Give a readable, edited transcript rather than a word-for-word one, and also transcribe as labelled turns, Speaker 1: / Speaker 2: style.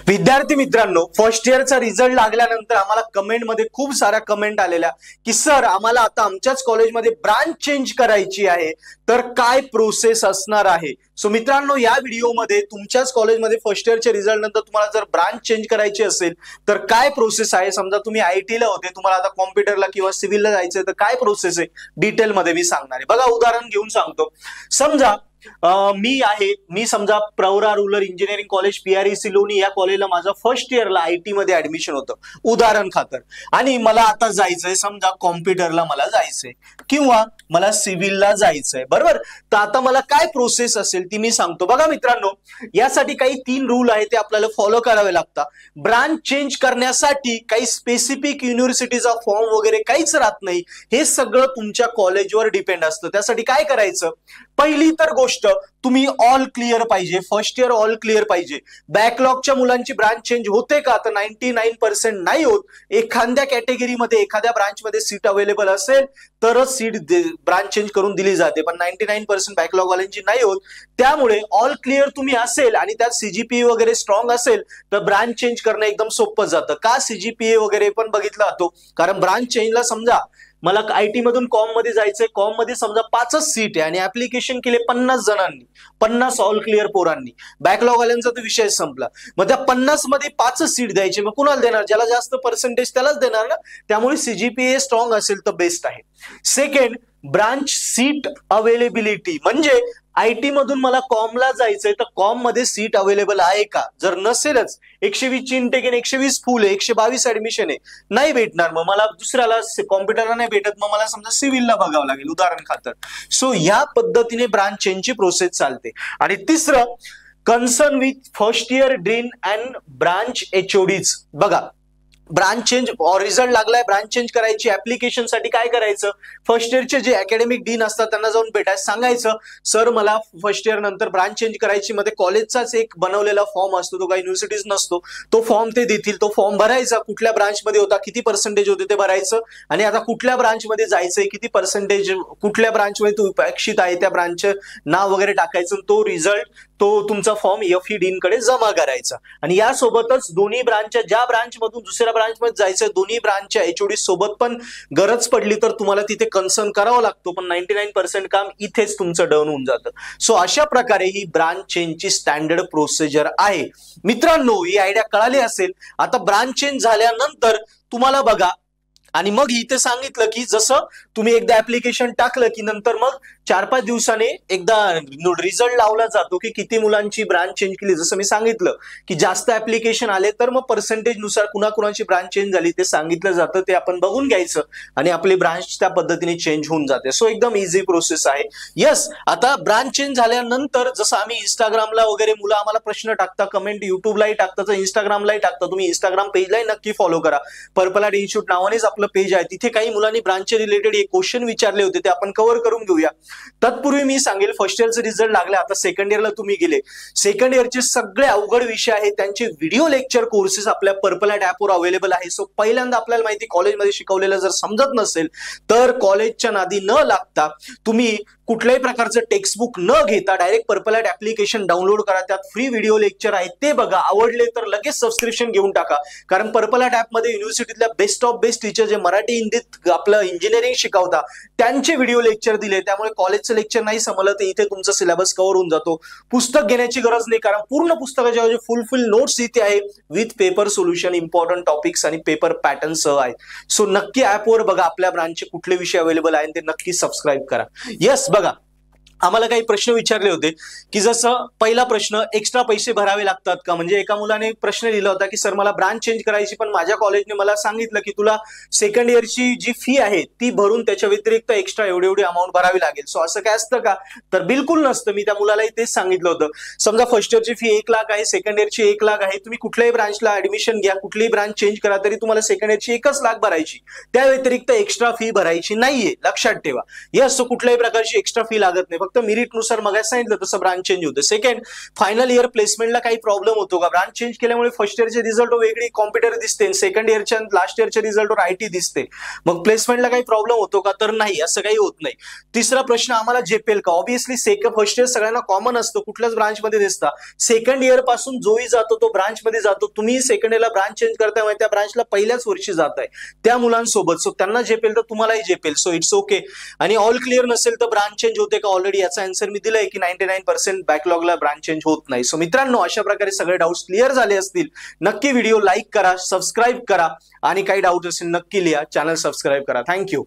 Speaker 1: विद्यार्थी मित्रांनो, first इयरचा result लागल्यानंतर आम्हाला कमेंटमध्ये खूप साऱ्या कमेंट आलेल्या की सर आम्हाला आता आमच्याच कॉलेजमध्ये ब्रांच चेंज करायची आहे, तर काय प्रोसेस असणार आहे. सो मित्रांनो, या व्हिडिओमध्ये तुमच्याच कॉलेजमध्ये फर्स्ट इयरचे रिझल्ट नंतर तुम्हाला जर ब्रांच चेंज करायची असेल तर काय प्रोसेस आहे. समजा तुम्ही आयटी ला होते, तुम्हाला आता कॉम्प्युटरला किंवा सिव्हिलला जायचंय, तर काय प्रोसेस आहे डिटेलमध्ये मी सांगणार आहे. बघा, उदाहरण घेऊन सांगतो. समजा मी समजा Pravara rural engineering college PREC लोणी या कॉलेजला माझं फर्स्ट इयरला आयटी मध्ये ऍडमिशन होतं उदाहरण खातर, आणि मला आता जायचंय समजा कॉम्प्युटरला मला जायचंय किंवा मला सिव्हिलला जायचंय, बरोबर. तर आता मला काय प्रोसेस असेल ती मी सांगतो. बघा मित्रांनो, यासाठी काही 3 रूल आहेत, ते आपल्याला फॉलो करावे लागतात. ब्रांच चेंज करण्यासाठी काही स्पेसिफिक युनिव्हर्सिटीचा फॉर्म वगैरे काहीच राहत नाही, हे सगळं तुमच्या कॉलेजवर डिपेंड असतं. त्यासाठी काय करायचं, पहिली तर गोष्ट तुम्ही ऑल क्लिअर पाहिजे, फर्स्ट इयर ऑल क्लिअर पाहिजे. बॅकलॉगच्या मुलांची ब्रांच चेंज होते का, तर 99% नाही होत. एखाद्या कॅटेगरीमध्ये एखाद्या ब्रांचमध्ये सीट अवेलेबल असेल तरच सीट ब्रांच चेंज करून दिली जाते, पण 99% बॅकलॉग वाल्यांची नाही होत. त्यामुळे ऑल क्लिअर तुम्ही असेल आणि त्यात CGPA वगैरे स्ट्रॉंग असेल तर ब्रांच चेंज करणं एकदम सोपं जातं. का CGPA वगैरे पण बघितला जातो, कारण ब्रांच चेंजला समजा मला आयटी मधून कॉम मध्ये जायचंय, कॉम मध्ये समजा 5च सीट आहे आणि ऍप्लिकेशन केले 50 जणांनी, 50 ऑल क्लिअर पोरांनी. बॅकलॉग वाल्यांचा तर विषय संपला. मग त्या 50 मध्ये 5च सीट द्यायची, मग कुणाला देणार, ज्याला जास्त पर्सेंटेज त्यालाच देणार ना. त्यामुळे CGPA स्ट्रॉंग असेल तर बेस्ट आहे. सेकंड, ब्रांच सीट अवेलेबिलिटी, म्हणजे आयटी मधून मला कॉमला जायचंय तर कॉम मध्ये सीट अवेलेबल आहे का. जर नसेलच, 120 इंटेक आहे, 120 फुल आहे, 122 ऍडमिशन आहे, नाही भेटणार. मग मला दुसऱ्याला कॉम्प्युटरला नाही भेटत, मग मला समजा सिव्हिलला बघावं लागेल उदाहरण खातर. सो या पद्धतीने ब्रांच चेंजची प्रोसेस चालते. आणि तिसरं, concern with first year dean and branch HODs. बघा, ब्रांच चेंज रिझल्ट लागलाय, ब्रांच चेंज करायची, ऍप्लिकेशन साठी काय करायचं, फर्स्ट इयरचे जे अकॅडमिक डीन असतात त्यांना जाऊन भेटायचं, सांगायचं सर मला फर्स्ट इयर नंतर ब्रांच चेंज करायची. मध्ये कॉलेजचाच एक बनवलेला फॉर्म असतो, तो काही युनिव्हर्सिटीज नसतो, तो फॉर्म ते देतील, तो फॉर्म भरायचा, कुठल्या ब्रांच मध्ये होता, किती पर्सेंटेज होते ते भरायचं, आणि आता कुठल्या ब्रांच मध्ये जायचंय, किती पर्सेंटेज, कुठल्या ब्रांच मध्ये तू अपेक्षित आहे त्या ब्रांचचे नाव वगैरे टाकायचं, तो रिझल्ट तो तुमचा फॉर्म FE डीन कडे जमा करायचा. आणि यासोबतच दोन्ही ब्रांचच्या, ज्या ब्रांच मधून दुसऱ्या ब्रांच मध्ये जायचं, दोन्ही ब्रांचच्या HOD सोबत पण गरज पडली तर तुम्हाला तिथे कन्सर्न करावा लागतो, पण 99% काम इथेच तुमचं डन होऊन जातं. सो अशा प्रकारे ही ब्रांच चेंजची स्टँडर्ड प्रोसिजर आहे. मित्रांनो, ही आयडिया कळाली असेल. आता ब्रांच चेंज झाल्यानंतर तुम्हाला बघा, आणि मग इथे सांगितलं की जसं तुम्ही एकदा ऍप्लिकेशन टाकलं की नंतर मग 4-5 दिवसाने एकदा रिझल्ट लावला जातो की किती मुलांची ब्रांच चेंज केली. जसं मी सांगितलं की जास्त ऍप्लिकेशन आले तर मग पर्सेंटेज नुसार कुणाकुणाची ब्रांच चेंज झाली ते सांगितलं जातं, ते आपण बघून घ्यायचं आणि आपली ब्रांच त्या पद्धतीने चेंज होऊन जाते. सो एकदम इझी प्रोसेस आहे. येस, आता ब्रांच चेंज झाल्यानंतर जसं आम्ही इंस्टाग्रामला वगैरे मुलं आम्हाला प्रश्न टाकता, कमेंट युट्यूबलाही टाकतात, इंस्टाग्रामलाही टाकता. तुम्ही इंस्टाग्राम पेजलाही नक्की फॉलो करा. पर्पल हार्ट इन्स्टिट्यूट नावानेच आपलं पेज आहे. तिथे काही मुलांनी ब्रांचचे रिलेटेड एक क्वेश्चन विचारले होते, ते आपण कव्हर करून घेऊया. तत्पूर्वी मी सांगेल, फर्स्ट इयरचे रिझल्ट लागले, आता सेकंड इयरला तुम्ही गेले, सेकंड इयरचे सगळे अवघड विषय आहेत त्यांचे व्हिडिओ लेक्चर कोर्सेस आपल्या पर्पल हार्ट ऍपवर अवेलेबल आहे. सो पहिल्यांदा आपल्याला माहिती, कॉलेजमध्ये शिकवलेलं जर समजत नसेल तर कॉलेजच्या नादी न लागता तुम्ही कुठल्याही प्रकारचं टेक्स्टबुक न घेता direct purple heart application download करा. त्यात फ्री व्हिडिओ लेक्चर आहेत, ते बघा. आवडले तर लगेच सबस्क्रिप्शन घेऊन टाका, कारण पर्पल हार्ट ऍपमध्ये युनिव्हर्सिटीतल्या बेस्ट ऑफ बेस्ट टीचर जे मराठी हिंदीत आपलं इंजिनिअरिंग शिकवता त्यांचे व्हिडिओ लेक्चर दिले. त्यामुळे कॉलेजचं लेक्चर नाही समजलं तर इथे तुमचा सिलेबस कव्हर होऊन जातो. पुस्तक घेण्याची गरज नाही, कारण पूर्ण पुस्तकाच्या फुल नोट्स इथे आहे with paper solution, important topics आणि पेपर पॅटर्न सह आहेत. सो नक्की ऍपवर बघा आपल्या ब्रांचचे कुठले विषय अवेलेबल आहेत ते नक्की सबस्क्राईब करा. येस, बघा, आम्हाला काही प्रश्न विचारले होते की जसं पहिला प्रश्न, एक्स्ट्रा पैसे भरावे लागतात का. म्हणजे एका मुलाने प्रश्न लिहिला होता की सर मला ब्रांच चेंज करायची, पण माझ्या कॉलेजने मला सांगितलं की तुला सेकंड इयरची जी फी आहे ती भरून त्याच्या व्यतिरिक्त एक्स्ट्रा एवढी अमाऊंट भरावी लागेल. सो असं काय असतं का, तर बिलकुल नसतं. मी त्या मुलालाही तेच सांगितलं होतं. समजा फर्स्ट इयरची फी 1 लाख आहे, सेकंड इयरची 1 लाख आहे, तुम्ही कुठल्याही ब्रांचला ऍडमिशन घ्या, कुठलीही ब्रांच चेंज करा, तरी तुम्हाला सेकंड इयरची 1च लाख भरायची, त्या व्यतिरिक्त एक्स्ट्रा फी भरायची नाहीये, लक्षात ठेवा. यस, कुठल्याही प्रकारची एक्स्ट्रा फी लागत नाही, फक्त फक्त मेरिटनुसार मग सांगितलं तसं ब्रांच चेंज होतं. सेकंड, फायनल इयर प्लेसमेंटला काही प्रॉब्लेम होतो का? ब्रांच चेंज केल्यामुळे फर्स्ट इयरचे रिझल्ट वेगळी कॉम्प्युटर दिसते, सेकंड इयरच्या लास्ट इयरच्या रिझल्टवर आयटी दिसते, मग प्लेसमेंटला काही प्रॉब्लेम होतो का? तर नाही, असं काही होत नाही. तिसरा प्रश्न, आम्हाला झेपेल का? ऑब्व्हियसली फर्स्ट इयर सगळ्यांना कॉमन असतं, कुठल्याच ब्रांचमध्ये दिसता. सेकंड इयर पासून जोही जातो तो ब्रांचमध्ये जातो. तुम्ही सेकंड इयरला ब्रांच चेंज करताय, त्या ब्रांचला पहिल्याच वर्षी जाताय त्या मुलांसोबत, सो त्यांना झेपेल तर तुम्हालाही झेपेल. So it's okay. आणि ऑल क्लिअर नसेल तर ब्रांच चेंज होते का? ऑलरेडी याचा आन्सर मी दिलाय की 99% बॅकलॉगला ब्रांच चेंज होत नाही. सो मित्रांनो, अशा प्रकारे सगळे डाऊट्स क्लिअर झाले असतील. नक्की व्हिडिओ लाईक करा, सबस्क्राईब करा आणि काही डाऊट असेल नक्की लिहा, चॅनल सबस्क्राईब करा. थँक्यू.